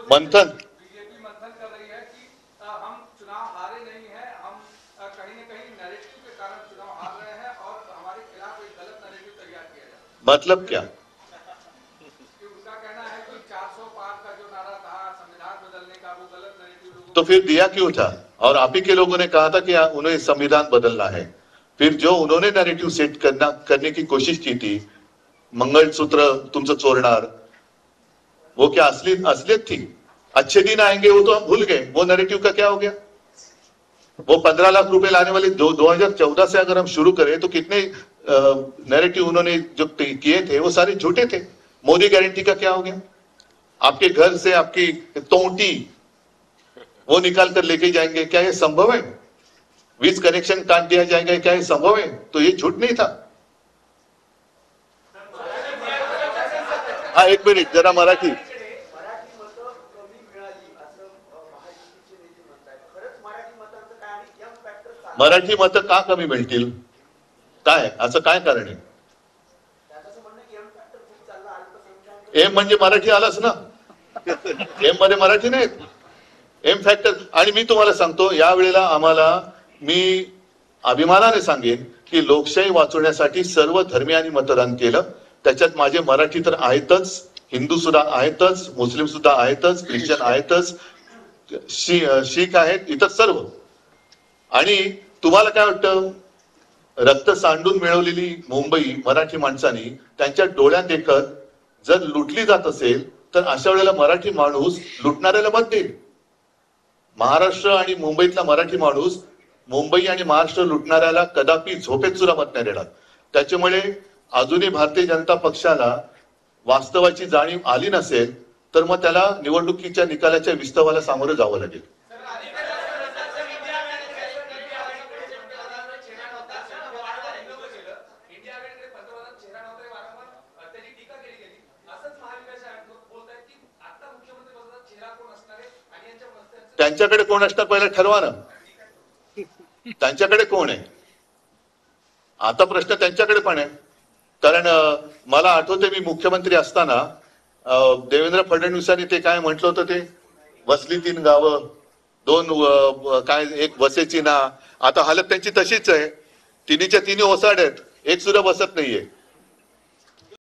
मंथन BJP मंथन कर रही है कि हम चुनाव हारे नहीं है, हम कहीं न कहीं नैरेटिव के कारण चुनाव हार रहे हैं और हमारे खिलाफ एक गलत नैरेटिव तैयार किया जाए। मतलब क्या? उनका कहना है कि 400 पार का जो नारा था संविधान बदलने का, वो गलत नैरेटिव। तो फिर दिया क्यों था? और आप ही के लोगों ने कहा था कि उन्हें संविधान बदलना है। फिर जो उन्होंने नैरेटिव सेट करने की कोशिश की थी, मंगलसूत्र तुमसे चोरणार, वो क्या असलियत थी? अच्छे दिन आएंगे वो तो हम भूल गए, वो नैरेटिव का क्या हो गया? वो 15 लाख रुपए लाने वाले 2014 से अगर हम शुरू करें तो कितने नैरेटिव उन्होंने जो किए थे वो सारे झूठे थे। मोदी गारंटी का क्या हो गया? आपके घर से आपकी तोटी वो निकाल कर लेके जाएंगे, क्या ये संभव है? वीज कनेक्शन काट दिया जाएगा, क्या ये संभव है? तो ये झूठ नहीं था। हाँ, एक मिनिट जरा मराठी। मराठी मतं का कमी मिळतील? काय असं काय कारण आहे? एम म्हणजे मराठी आलाच ना, एम मध्ये मराठी नाही, एम फॅक्टर। आणि मी तुम्हाला सांगतो, यावेळेला आम्हाला, मी अभिमानाने सांगेन की लोकशाही वाचवण्यासाठी सर्व धर्मियांनी मतदान केलं। त्याच्यात माझे मराठी तर आहेतच, हिंदू सुद्धा आहेतच, मुस्लिम सुद्धा आहेतच, ख्रिश्चन आहेतच, शीख आहेत, इतर सर्व। आणि तुम्हाला काय वाटतं, रक्त सांडून मिळवलेली मुंबई मराठी माणसांनी त्यांच्या डोळ्यात देखत जर लुटली जात असेल तर अशा वेळेला मराठी माणूस लुटणाऱ्याला मत देईल। महाराष्ट्र आणि मुंबईतला मराठी माणूस मुंबई आणि महाराष्ट्र लुटणाऱ्याला कदापि झोपेत सुद्धा मत नाही देणार। त्याच्यामुळे अजूनही भारतीय जनता पक्षाला वास्तवाची जाणीव आली नसेल तर मग त्याला निवडणुकीच्या निकालाच्या विस्तवाला सामोरं जावं लागेल। त्यांच्याकडे कोण असणार पहिला ठरवा ना, त्यांच्याकडे कोण आहे? आता प्रश्न त्यांच्याकडे पण आहे। कारण मला आठवते मी मुख्यमंत्री असताना देवेंद्र फडणवीसांनी ते काय म्हटलं होतं, ते वसली 3 गावं, 2 काय, एक वसेची ना। आता हालत त्यांची तशीच आहे, तिन्हीच्या तिन्ही ओसाड आहेत, एक सुद्धा बसत नाहीये।